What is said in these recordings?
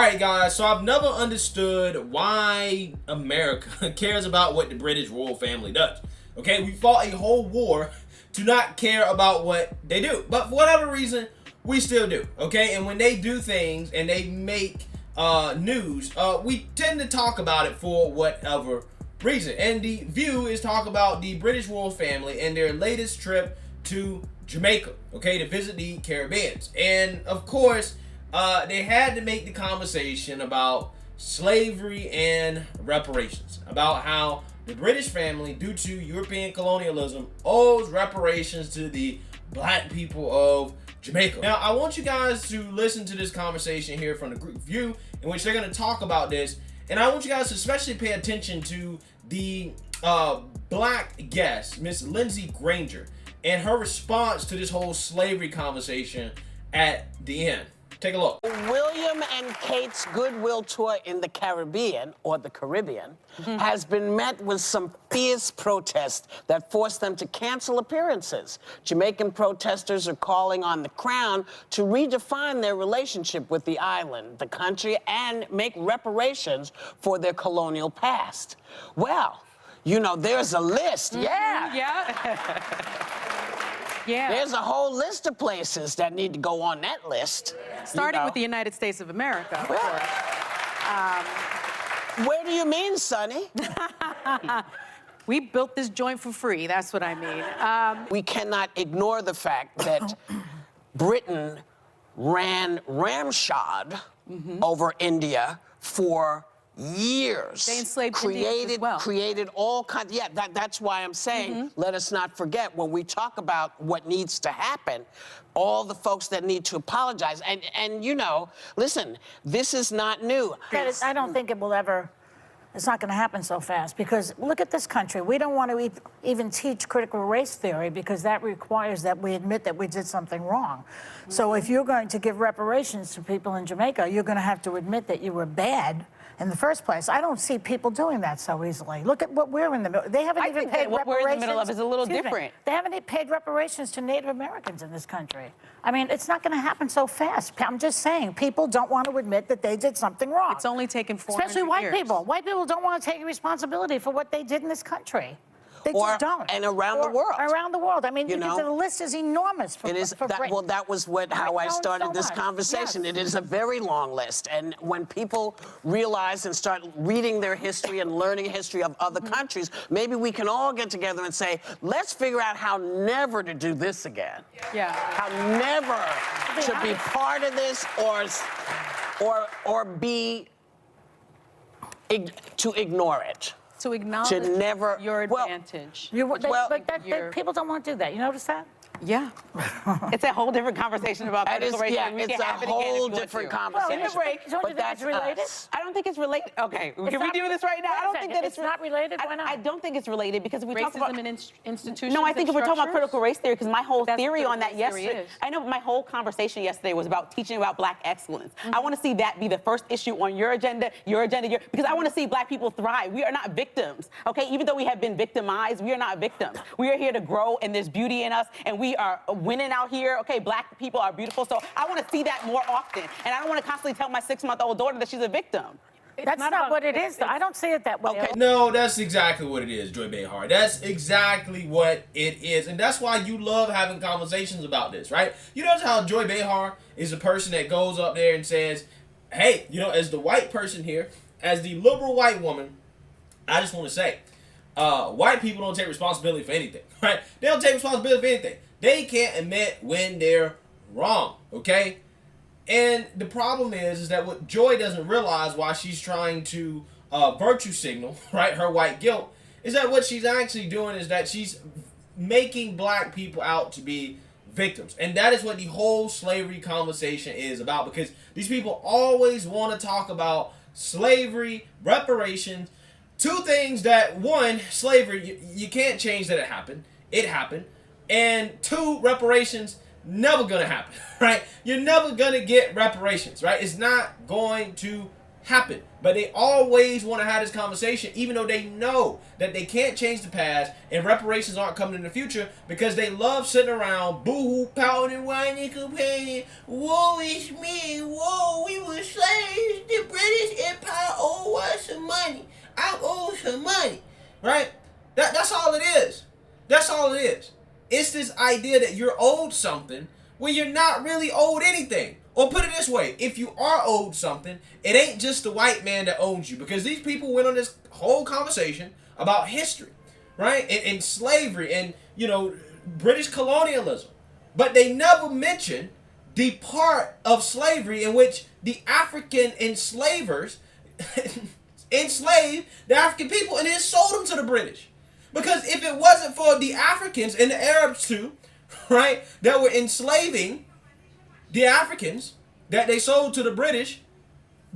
Alright guys, so I've never understood why America cares about what the British royal family does. Okay, we fought a whole war to not care about what they do. But for whatever reason, we still do. Okay, and when they do things and they make news, we tend to talk about it for whatever reason. And the view is talk about the British royal family and their latest trip to Jamaica, okay, to visit the Caribbean. And of course, they had to make the conversation about slavery and reparations, about how the British family, due to European colonialism, owes reparations to the black people of Jamaica. Now, I want you guys to listen to this conversation here from the group view, in which they're going to talk about this, and I want you guys to especially pay attention to the black guest, Miss Lindsay Granger, and her response to this whole slavery conversation at the end. Take a look. William and Kate's goodwill tour in the Caribbean, or the Caribbean, has been met with some fierce protests that forced them to cancel appearances. Jamaican protesters are calling on the Crown to redefine their relationship with the island, the country, and make reparations for their colonial past. Well, you know, there's a list. Yeah. There's a whole list of places that need to go on that list. Starting with the United States of America, of course. Where do you mean, Sonny? We built this joint for free, that's what I mean. We cannot ignore the fact that Britain ran ramshod over India for years. They enslaved Indians as well. Created all kinds. Yeah, that's why I'm saying let us not forget when we talk about what needs to happen, all the folks that need to apologize. And you know, listen, this is not new. I don't think it will ever. It's not going to happen so fast because look at this country. We don't want to even teach critical race theory because that requires that we admit that we did something wrong. So if you're going to give reparations to people in Jamaica, you're going to have to admit that you were bad in the first place. I don't see people doing that so easily. Look at what we're in the middle. They haven't even paid reparations. What we're in the middle of is a little different. They haven't even paid reparations to Native Americans in this country. I mean, it's not going to happen so fast. I'm just saying, people don't want to admit that they did something wrong. It's only taken 400 Especially white years. people. White people don't want to take responsibility for what they did in this country. They just don't. And around the world. Around the world. I mean, You know? the list is enormous for It is for Britain. well, that was how I know started so this much. conversation. Yes. It is a very long list, and when people realize and start reading their history and learning history of other countries, maybe we can all get together and say, let's figure out how never to do this again. Yeah. How never to be part of this or be to ignore it. To acknowledge To never- your well, advantage. People don't want to do that. You notice that? Yeah. It's a whole different conversation about That is, critical race yeah, theory. We it's can a have it again if you whole want different to. conversation. Don't you think it's related? us. I don't think it's related. Okay, can we not- do this right now? I don't think that it's not related. Why not? I don't think it's related because if we talk about Racism and institutions. No, I think if we're talking about structures, critical race theory, because my whole That's theory what on that critical race theory yesterday, is. I know my whole conversation yesterday was about teaching about black excellence. I want to see that be the first issue on your agenda, because I want to see black people thrive. We are not victims, okay? Even though we have been victimized, we are not victims. We are here to grow, and there's beauty in us, and we are winning out here. Okay, black people are beautiful, so I want to see that more often, and I don't want to constantly tell my 6-month-old daughter that she's a victim. That's not what it is, though. I don't see it that way. Okay. No, that's exactly what it is, Joy Behar. That's exactly what it is. And that's why you love having conversations about this, right? You notice how Joy Behar is a person that goes up there and says, hey, you know, as the white person here, as the liberal white woman, I just want to say, white people don't take responsibility for anything, right? They don't take responsibility for anything. They can't admit when they're wrong, okay? And the problem is that what Joy doesn't realize while she's trying to virtue signal, right, her white guilt, is that what she's actually doing is that she's making black people out to be victims. And that is what the whole slavery conversation is about, because these people always want to talk about slavery, reparations, two things that, one, slavery, you can't change that it happened. It happened. And two, reparations, never gonna happen, right? You're never gonna get reparations, right? It's not going to happen. But they always want to have this conversation, even though they know that they can't change the past and reparations aren't coming in the future, because they love sitting around boo-hoo, pouting, and whining, complaining, woe is me, whoa, we were slaves, idea that you're owed something when you're not really owed anything. Or put it this way, if you are owed something, it ain't just the white man that owns you, because these people went on this whole conversation about history, right? And slavery and, British colonialism. But they never mentioned the part of slavery in which the African enslavers enslaved the African people and then sold them to the British. Because if it wasn't for the Africans and the Arabs too, right, that were enslaving the Africans that they sold to the British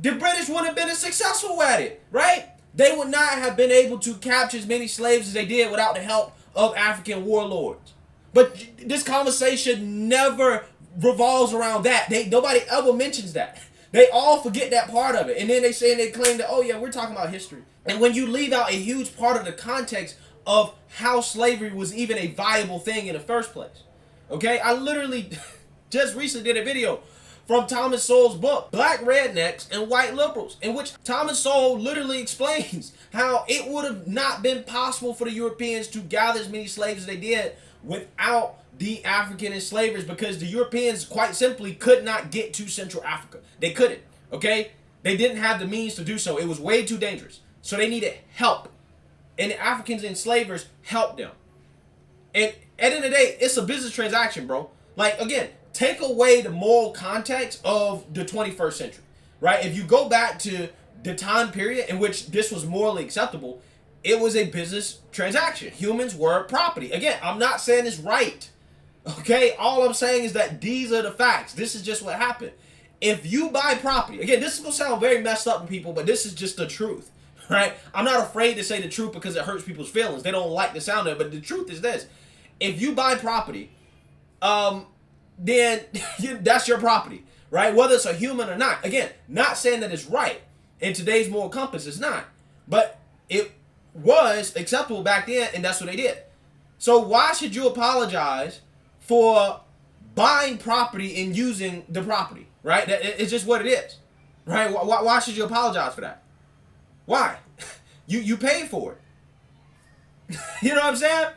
wouldn't have been as successful at it, right? They would not have been able to capture as many slaves as they did without the help of African warlords. But this conversation never revolves around that. Nobody ever mentions that. They all forget that part of it. And then they say and they claim that, oh yeah, we're talking about history. And when you leave out a huge part of the context of how slavery was even a viable thing in the first place. Okay? I literally just recently did a video from Thomas Sowell's book, Black Rednecks and White Liberals, in which Thomas Sowell literally explains how it would have not been possible for the Europeans to gather as many slaves as they did without the African enslavers, because the Europeans quite simply could not get to Central Africa. They couldn't, okay? They didn't have the means to do so. It was way too dangerous. So they needed help. And the Africans enslavers helped them. And at the end of the day, it's a business transaction, bro. Like, again, take away the moral context of the 21st century, right? If you go back to the time period in which this was morally acceptable, it was a business transaction. Humans were property. Again, I'm not saying it's right, okay? All I'm saying is that these are the facts. This is just what happened. If you buy property, again, this is going to sound very messed up to people, but this is just the truth, right? I'm not afraid to say the truth because it hurts people's feelings. They don't like the sound of it, but the truth is this. If you buy property, then that's your property, right? Whether it's a human or not. Again, not saying that it's right. In today's moral compass, it's not. But it was acceptable back then, and that's what they did. So why should you apologize for buying property and using the property, right? It's just what it is, right? Why should you apologize for that? Why? You paid for it. You know what I'm saying?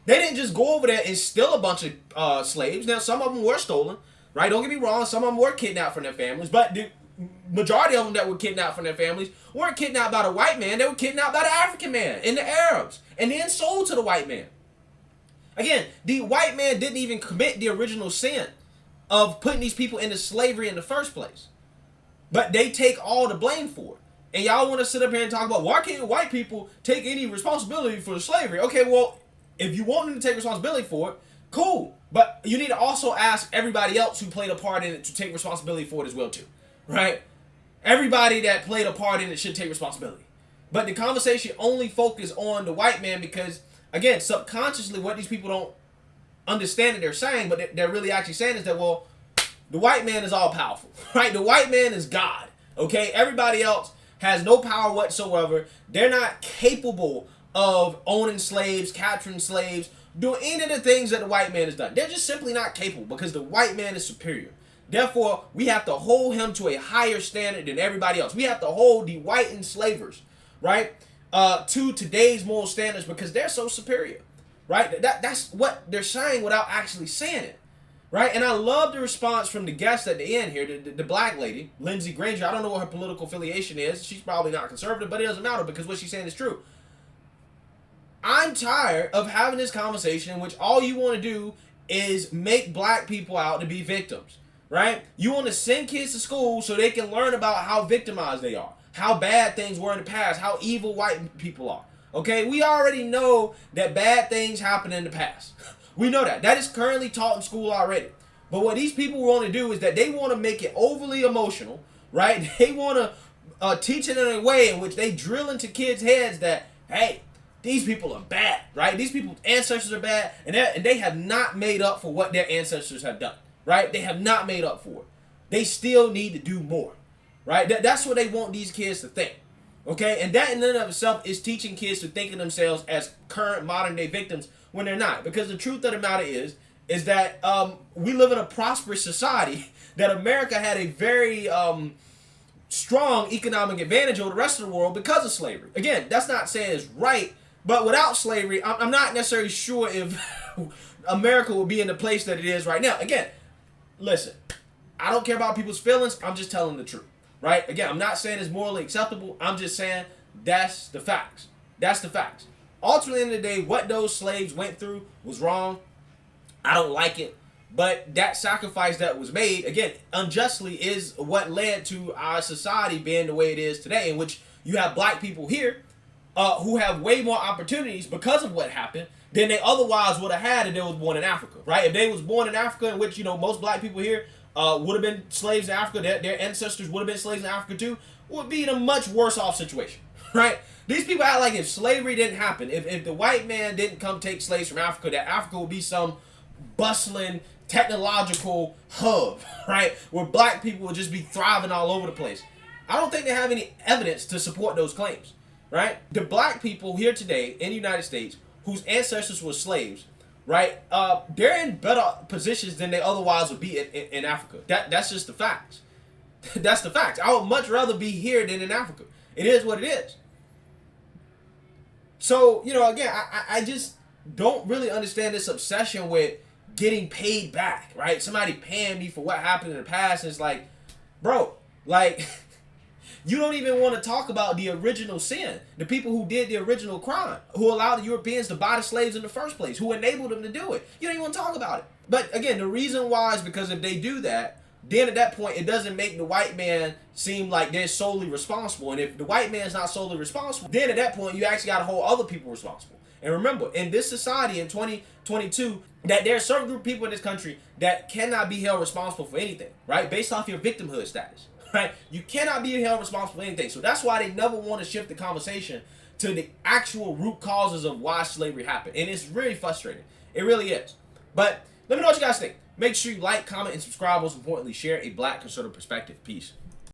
They didn't just go over there and steal a bunch of slaves. Now, some of them were stolen, right? Don't get me wrong. Some of them were kidnapped from their families, but the majority of them that were kidnapped from their families weren't kidnapped by the white man. They were kidnapped by the African man and the Arabs, and then sold to the white man. Again, the white man didn't even commit the original sin of putting these people into slavery in the first place, but they take all the blame for it. And y'all want to sit up here and talk about, why can't white people take any responsibility for the slavery? Okay, well, if you want them to take responsibility for it, cool. But you need to also ask everybody else who played a part in it to take responsibility for it as well too, right? Everybody that played a part in it should take responsibility. But the conversation only focus on the white man because, again, subconsciously what these people don't understand that they're saying, but they're really actually saying is that, well, the white man is all powerful, right? The white man is God, okay? Everybody else has no power whatsoever. They're not capable of owning slaves, capturing slaves, doing any of the things that the white man has done. They're just simply not capable because the white man is superior. Therefore, we have to hold him to a higher standard than everybody else. We have to hold the white enslavers, right, to today's moral standards because they're so superior, right? That's what they're saying without actually saying it, right? And I love the response from the guest at the end here, the black lady, Lindsey Granger. I don't know what her political affiliation is. She's probably not conservative, but it doesn't matter because what she's saying is true. I'm tired of having this conversation in which all you want to do is make black people out to be victims, right? You want to send kids to school so they can learn about how victimized they are, how bad things were in the past, how evil white people are, okay? We already know that bad things happen in the past. We know that. That is currently taught in school already. But what these people want to do is that they want to make it overly emotional, right? They want to teach it in a way in which they drill into kids' heads that, hey, these people are bad, right? These people's ancestors are bad, and they have not made up for what their ancestors have done, right? They have not made up for it. They still need to do more, right? That's what they want these kids to think, okay? And that in and of itself is teaching kids to think of themselves as current modern-day victims when they're not. Because the truth of the matter is that we live in a prosperous society, that America had a very strong economic advantage over the rest of the world because of slavery. Again, that's not saying it's right, but without slavery, I'm not necessarily sure if America would be in the place that it is right now. Again, listen, I don't care about people's feelings. I'm just telling the truth, right? Again, I'm not saying it's morally acceptable. I'm just saying that's the facts. That's the facts. Ultimately, in the day, what those slaves went through was wrong. I don't like it. But that sacrifice that was made, again, unjustly, is what led to our society being the way it is today, in which you have black people here who have way more opportunities because of what happened than they otherwise would have had if they was born in Africa, right? If they was born in Africa, in which, you know, most black people here would have been slaves in Africa, their ancestors would have been slaves in Africa too, would be in a much worse off situation, right? These people act like if slavery didn't happen, if the white man didn't come take slaves from Africa, that Africa would be some bustling technological hub, right? Where black people would just be thriving all over the place. I don't think they have any evidence to support those claims, right? The black people here today in the United States whose ancestors were slaves, right? They're in better positions than they otherwise would be in Africa. That's just the facts. That's the facts. I would much rather be here than in Africa. It is what it is. So, you know, again, I just don't really understand this obsession with getting paid back, right? Somebody paying me for what happened in the past. And it's like, bro, like, you don't even want to talk about the original sin, the people who did the original crime, who allowed the Europeans to buy the slaves in the first place, who enabled them to do it. You don't even want to talk about it. But again, the reason why is because if they do that, then at that point, it doesn't make the white man seem like they're solely responsible. And if the white man's not solely responsible, then at that point, you actually got to hold other people responsible. And remember, in this society in 2022, that there are certain group of people in this country that cannot be held responsible for anything, right? Based off your victimhood status, right? You cannot be held responsible for anything. So that's why they never want to shift the conversation to the actual root causes of why slavery happened. And it's really frustrating. It really is. But let me know what you guys think. Make sure you like, comment, and subscribe. Most importantly, share a black conservative perspective. Peace.